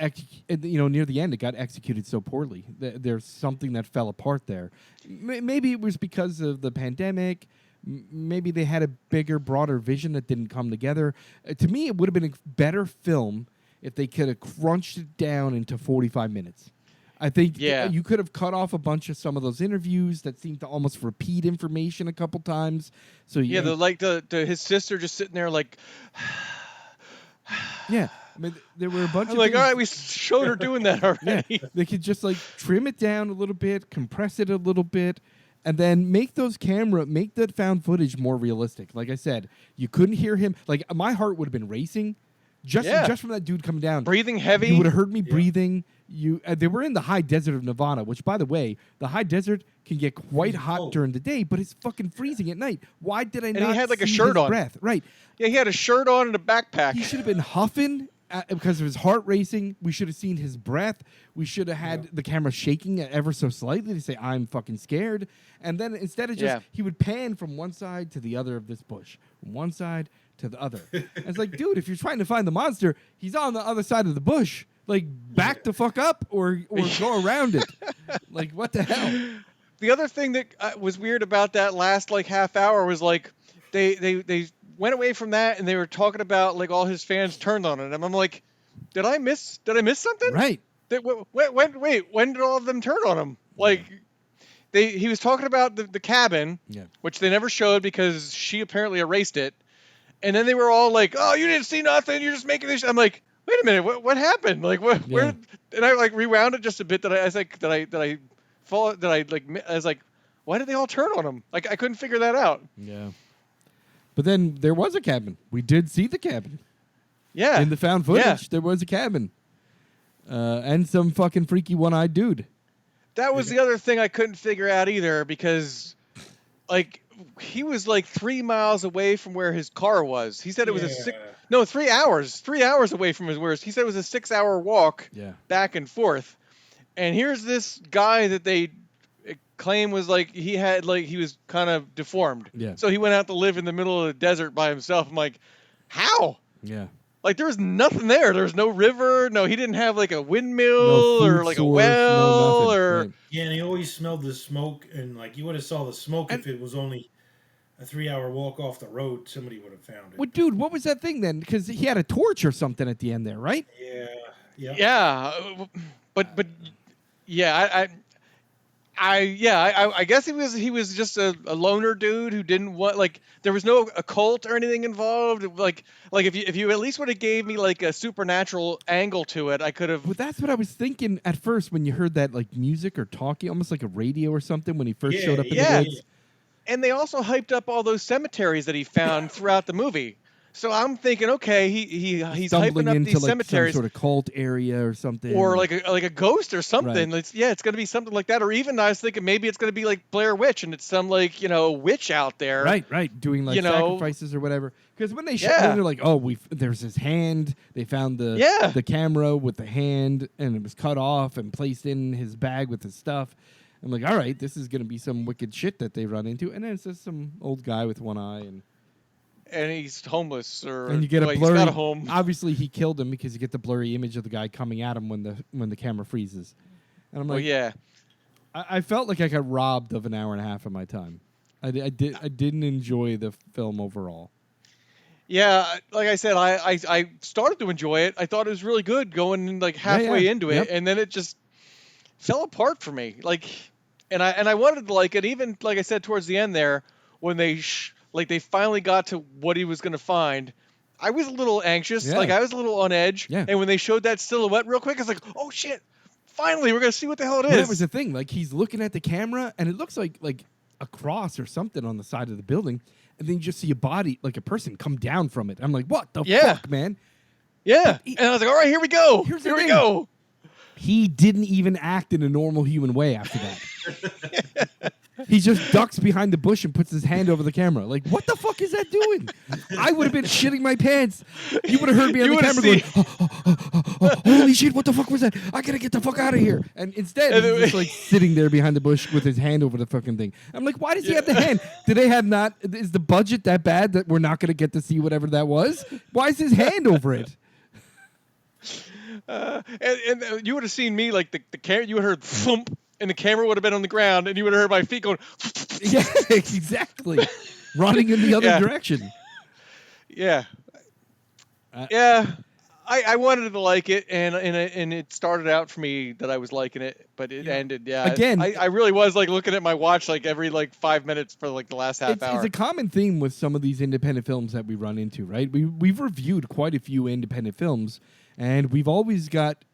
near the end it got executed so poorly. There's something that fell apart there. Maybe it was because of the pandemic. Maybe they had a bigger, broader vision that didn't come together. To me, it would have been a better film if they could have crunched it down into 45 minutes. I think you could have cut off a bunch of some of those interviews that seemed to almost repeat information a couple times. So his sister just sitting there like. Yeah, I mean, there were a bunch of like, things. all right, we showed her doing that already. Yeah, they could just like trim it down a little bit, compress it a little bit, and then make that found footage more realistic. Like I said, you couldn't hear him. Like my heart would have been racing just from that dude coming down, breathing heavy. You would have heard me breathing. They were in the high desert of Nevada, which, by the way, the high desert can get quite hot during the day, but it's fucking freezing at night. Why did I not? And he had like see a shirt his on. Breath? Right. Yeah, he had a shirt on and a backpack. He should have been huffing because of his heart racing. We should have seen his breath. We should have had the camera shaking ever so slightly to say, I'm fucking scared. And then instead of just, he would pan from one side to the other of this bush, from one side to the other. And it's like, dude, if you're trying to find the monster, he's on the other side of the bush. Like, back the fuck up or go around it. Like, what the hell? The other thing that was weird about that last like half hour was like they went away from that and they were talking about like all his fans turned on him. I'm like, did I miss something? Right. When did all of them turn on him? Like he was talking about the cabin, which they never showed because she apparently erased it. And then they were all like, "Oh, you didn't see nothing. You're just making this." I'm like, "Wait a minute. What happened? Like where?" And I like rewound it just a bit. I was like, why did they all turn on him? Like I couldn't figure that out. Yeah. But then there was a cabin. We did see the cabin. Yeah. In the found footage, there was a cabin. And some fucking freaky one-eyed dude. that was the other thing I couldn't figure out either, because like he was like 3 miles away from where his car was. He said it was 3 hours. 3 hours away from his where's. He said it was a 6 hour walk back and forth. And here's this guy that they claim was like he was kind of deformed. Yeah. So he went out to live in the middle of the desert by himself. I'm like, how? Yeah. Like there was nothing there. There was no river. No, he didn't have like a windmill or like source, a well or. Right. Yeah, and he always smelled the smoke, and like you would have saw the smoke if it was only a 3 hour walk off the road. Somebody would have found it. Well, dude, what was that thing then? Because he had a torch or something at the end there, right? Yeah. Yeah, but yeah, I guess he was just a loner dude who didn't want, like, there was no occult or anything involved. Like if you at least would have gave me like a supernatural angle to it, I could have. Well, that's what I was thinking at first when you heard that like music or talking, almost like a radio or something when he first showed up in the woods. And they also hyped up all those cemeteries that he found throughout the movie. So I'm thinking, okay, he's stumbling hyping up into these like cemeteries, some sort of cult area or something, or like a ghost or something. Right. It's going to be something like that. Or even I was thinking maybe it's going to be like Blair Witch, and it's some like witch out there, right, doing like sacrifices or whatever. Because when they showed, they're like, oh, there's his hand. They found the camera with the hand, and it was cut off and placed in his bag with his stuff. I'm like, all right, this is going to be some wicked shit that they run into, and then it's just some old guy with one eye and he's homeless, and you get a blurry. He's got a home. Obviously, he killed him because you get the blurry image of the guy coming at him when the camera freezes. And I'm like, I felt like I got robbed of an hour and a half of my time. I didn't enjoy the film overall. Yeah, like I said, I started to enjoy it. I thought it was really good going like halfway into it, and then it just fell apart for me. Like, and I wanted to like it, even like I said towards the end there when they they finally got to what he was going to find. I was a little anxious, like I was a little on edge. Yeah. And when they showed that silhouette real quick, I was like, oh shit! Finally, we're gonna see what the hell it is. That was the thing. Like he's looking at the camera, and it looks like a cross or something on the side of the building, and then you just see a body, like a person, come down from it. I'm like, what the fuck, man? Yeah. And I was like, all right, here we go. Here we go. He didn't even act in a normal human way after that. He just ducks behind the bush and puts his hand over the camera. Like, what the fuck is that doing? I would have been shitting my pants. You would have heard me on the camera going, holy shit, what the fuck was that? I gotta get the fuck out of here. And instead, he's just like sitting there behind the bush with his hand over the fucking thing. I'm like, why does he have the hand? Do they have not? Is the budget that bad that we're not gonna get to see whatever that was? Why is his hand over it? And you would have seen me like the camera. You would have heard thump, and the camera would have been on the ground, and you would have heard my feet going. Yeah, exactly. Running in the other direction. Yeah. I wanted to like it, and it started out for me that I was liking it, but it ended. Yeah. Again, I really was like looking at my watch like every like 5 minutes for like the last half hour. It's a common theme with some of these independent films that we run into, right? We've reviewed quite a few independent films, and we've always got,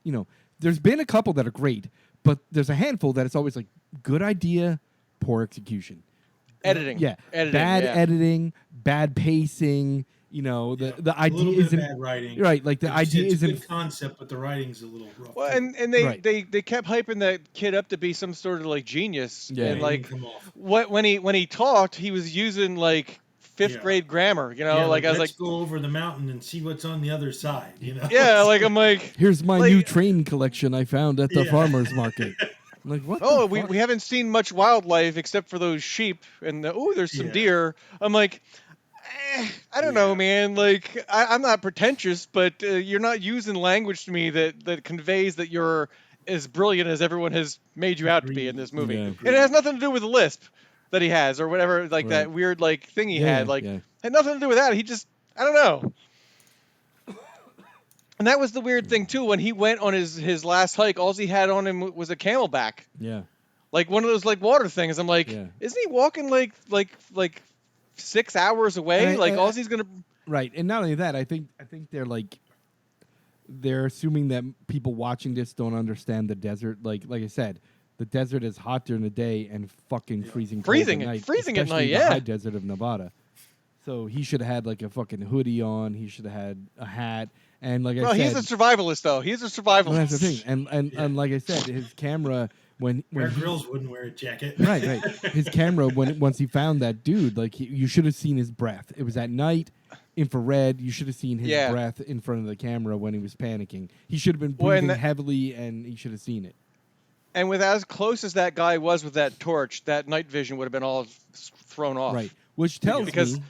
there's been a couple that are great, but there's a handful that it's always like good idea, poor execution. Editing. Yeah. Editing, bad editing, bad pacing. The idea isn't bad writing, right. Like the idea isn't a good concept, but the writing's a little rough. Well, and they kept hyping that kid up to be some sort of like genius. Yeah. And like when he talked, he was using like fifth grade grammar. I was let's like, go over the mountain and see what's on the other side. Yeah, like I'm like, here's my new train collection I found at the farmer's market. I'm like, what? Oh, we haven't seen much wildlife except for those sheep and there's some deer. I'm like. I don't know, man. Like, I'm not pretentious, but you're not using language to me that conveys that you're as brilliant as everyone has made you out to be in this movie. Yeah. And it has nothing to do with the lisp that he has or whatever, like that weird like thing he had. Like, had nothing to do with that. He just, I don't know. And that was the weird thing too. When he went on his last hike, all he had on him was a camelback. Yeah. Like one of those like water things. I'm like, isn't he walking like 6 hours away? All he's gonna. Right, and not only that, I think they're assuming that people watching this don't understand the desert. Like I said, the desert is hot during the day and fucking freezing at night. Freezing at night, the high desert of Nevada. So he should have had like a fucking hoodie on. He should have had a hat. And like I said, he's a survivalist though. He's a survivalist. Well, that's the thing. And like I said, his camera when Bear he, Grylls wouldn't wear a jacket. right, his camera once he found that dude, like you should have seen his breath. It was at night, infrared. You should have seen his Yeah. breath in front of the camera when he was panicking. He should have been Well, and breathing that- heavily, and he should have seen it. And with as close as that guy was with that torch, that night vision would have been all thrown off. Right, which tells Because- me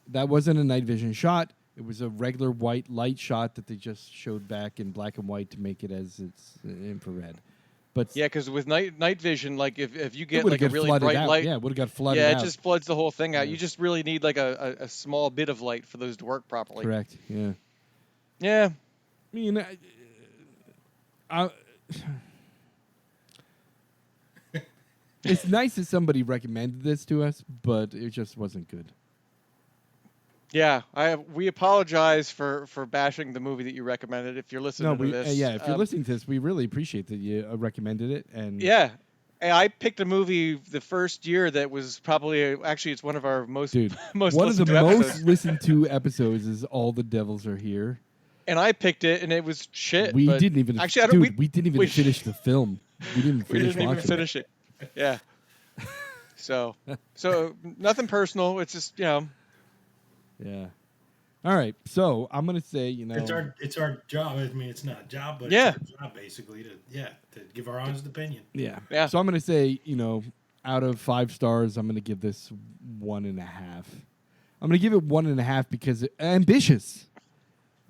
that wasn't a night vision shot. It was a regular white light shot that they just showed back in black and white to make it as it's infrared. But Yeah, because with night vision, like if you it get would like have a really flooded bright out. light, Yeah, it would have got flooded yeah, out. it just floods the whole thing out. Yeah. You just really need like a small bit of light for those to work properly. Correct. Yeah. Yeah. I mean, I it's nice that somebody recommended this to us, but it just wasn't good. Yeah, we apologize for bashing the movie that you recommended. If you're listening to this, yeah, if you're listening to this, we really appreciate that you recommended it. And yeah, hey, I picked a movie the first year that was probably actually it's one of our most dude, most one of the listened to most episodes. listened to episodes is "All the Devils Are Here." And I picked it, and it was shit. We but didn't even actually. I don't. dude, we didn't even we- finish the film. We didn't We finish didn't even watching finish it. Yeah. So nothing personal. It's just it. Yeah. All right, so I'm gonna say, It's our job. I mean, it's not a job, but Yeah. it's our job basically to give our honest opinion. yeah. Yeah. So I'm gonna say, out of 5 stars, I'm gonna give this 1.5. I'm gonna give it 1.5 because ambitious,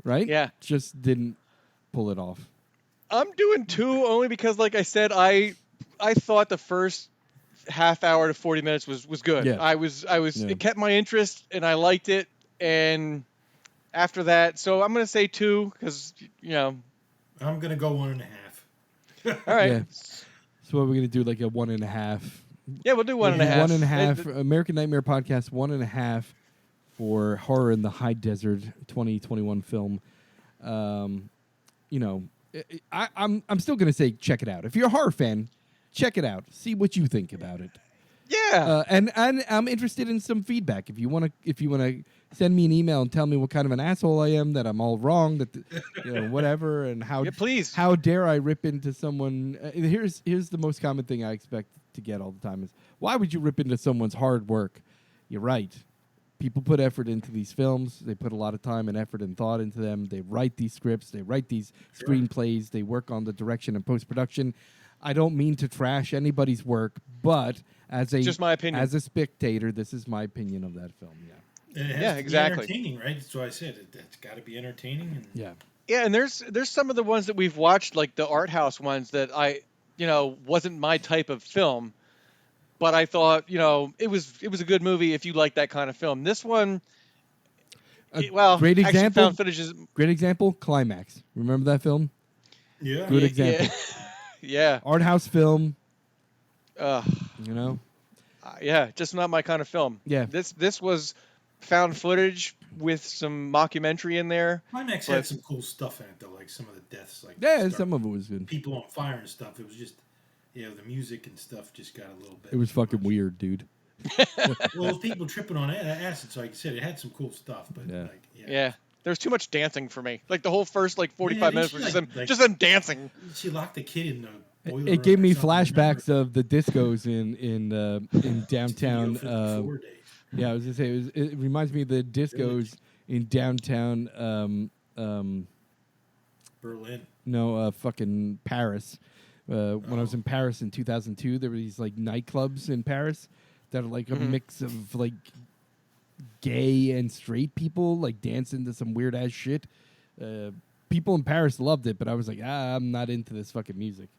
right? Yeah. Just didn't pull it off. I'm doing 2 only because, like I said, I thought the first half hour to 40 minutes was good. Yeah. I was Yeah. It kept my interest and I liked it. And after that, so I'm gonna say 2 because I'm gonna go 1.5. All right. Yeah. So what we're gonna do, like a 1.5. Yeah, we'll do 1.5. 1.5. American Nightmare Podcast 1.5 for Horror in the High Desert 2021 film. I'm still gonna say check it out. If you're a horror fan, check it out. See what you think about it. Yeah. And I'm interested in some feedback. If you wanna send me an email and tell me what kind of an asshole I am, that I'm all wrong, that whatever, and how Yeah, please. how dare I rip into someone? Here's the most common thing I expect to get all the time is, why would you rip into someone's hard work? You're right. People put effort into these films. They put a lot of time and effort and thought into them. They write these scripts. They write these screenplays. They work on the direction and post-production. I don't mean to trash anybody's work, but Just my opinion. as a spectator, this is my opinion of that film. Yeah. And it has Yeah, to be exactly. entertaining, right? That's what I said. It's got to be entertaining. And Yeah. Yeah, and there's some of the ones that we've watched, like the art house ones, that I wasn't my type of film, but I thought it was a good movie if you like that kind of film. This one, Great actually example. found footage is Great example. Climax. Remember that film? yeah. Good yeah, example. Yeah, Art house film. yeah. Yeah, just not my kind of film. Yeah. This was found footage with some mockumentary in there. Climax But- had some cool stuff in it, though, like some of the deaths, like Yeah, start- some of it was good. people on fire and stuff. It was just, the music and stuff just got a little bit. It was fucking much. weird, dude. Well, it was people tripping on acid, so like I said, it had some cool stuff, but Yeah. Yeah, there's too much dancing for me. Like the whole first 45 Yeah, minutes they was should, like- just them dancing. She locked the kid in the boiler It gave room me or something, flashbacks remember? of the discos in downtown. Studio 54 days. Yeah, I was gonna say it reminds me of the discos in downtown. Berlin. Fucking Paris. When I was in Paris in 2002, there were these like nightclubs in Paris that are like a mix of like gay and straight people like dancing to some weird ass shit. People in Paris loved it, but I was like, I'm not into this fucking music.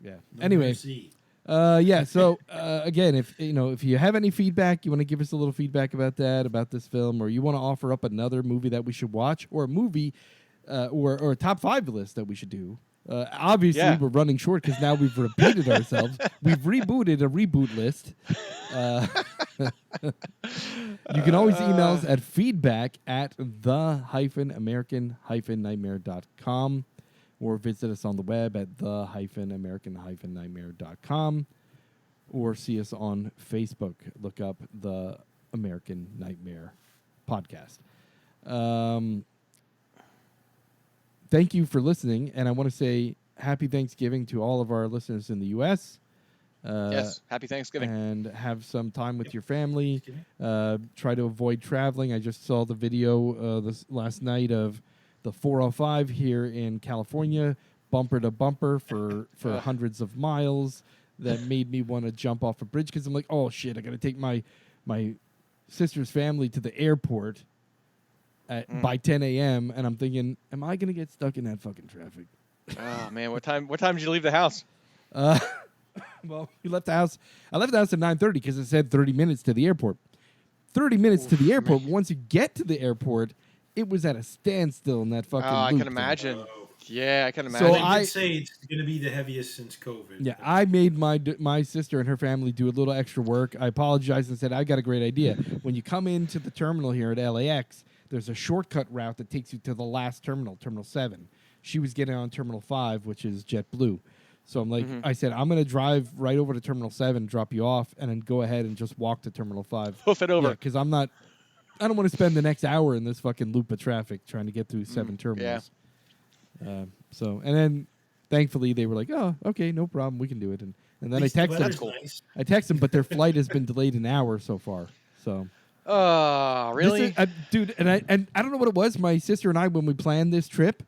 Yeah. No Anyway, mercy. yeah. So again, if you have any feedback, you want to give us a little feedback about this film, or you want to offer up another movie that we should watch, or a movie, or a top 5 list that we should do. Obviously, Yeah. we're running short because now we've repeated ourselves. We've rebooted a reboot list. You can always email us at feedback@the-american-nightmare.com, or visit us on the web at the-american-nightmare.com, or see us on Facebook. Look up the American Nightmare Podcast. Thank you for listening, and I want to say happy Thanksgiving to all of our listeners in the U.S. Yes, happy Thanksgiving. And have some time with your family. Try to avoid traveling. I just saw the video this last night of the 405 here in California, bumper to bumper for hundreds of miles. That made me want to jump off a bridge because I'm like, oh shit, I got to take my sister's family to the airport by 10 a.m. And I'm thinking, am I gonna get stuck in that fucking traffic? Oh man, what time did you leave the house? Well, we left the house. I left the house at 9:30 because it said 30 minutes to the airport. 30 minutes to the airport. Once you get to the airport, it was at a standstill in that fucking. Oh, I loop can imagine. Oh. Yeah, I can imagine. So So I did say it's going to be the heaviest since COVID. Yeah, I made my sister and her family do a little extra work. I apologized and said, I got a great idea. When you come into the terminal here at LAX, there's a shortcut route that takes you to the last terminal, Terminal 7. She was getting on Terminal 5, which is JetBlue. So I'm like, I said, I'm going to drive right over to Terminal 7, drop you off, and then go ahead and just walk to Terminal 5. Hoof it over. Because I don't want to spend the next hour in this fucking loop of traffic trying to get through 7 terminals. And then thankfully they were like, oh, okay, no problem, we can do it. And then I text them. Nice. I text them, but their flight has been delayed an hour so far. So, Oh, really? dude? And I don't know what it was. My sister and I, when we planned this trip,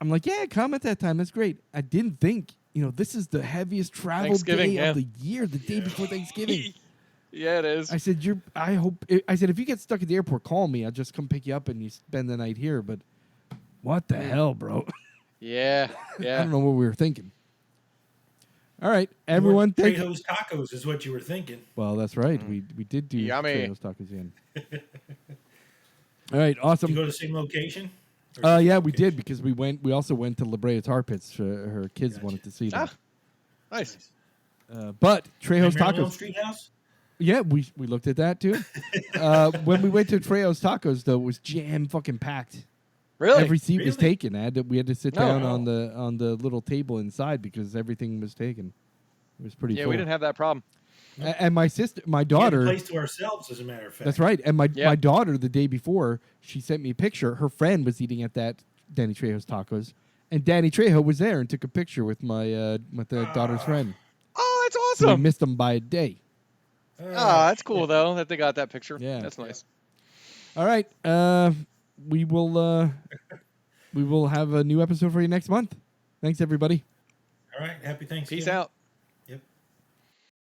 I'm like, yeah, come at that time. That's great. I didn't think, this is the heaviest travel day of the year, the day before Thanksgiving. Yeah, it is. I said, if you get stuck at the airport, call me. I'll just come pick you up and you spend the night here. But what the hell, bro? Yeah. I don't know what we were thinking. All right, everyone. thank you. Trejo's tacos is what you were thinking. Well, that's right. We did do Yummy. Trejo's tacos again. All right, awesome. Did you go to the same location? Yeah, we did because we also went to La Brea Tar Pits. Her kids wanted to see that. Nice. But Trejo's Maryland Tacos. Street House? Yeah, we looked at that too. When we went to Trejo's Tacos, though, it was jam fucking packed. Really? Every seat was taken. We had to sit down no. on the little table inside because everything was taken. It was pretty. Yeah, full. we didn't have that problem. And my We daughter. had a place to ourselves, as a matter of fact. That's right. And my daughter, the day before, she sent me a picture. Her friend was eating at that Danny Trejo's Tacos, and Danny Trejo was there and took a picture with my daughter's friend. Oh, that's So we awesome. missed them by a day. That's cool though that they got that picture. Yeah. That's nice. All right. We will have a new episode for you next month. Thanks, everybody. All right. Happy Thanksgiving. Peace out.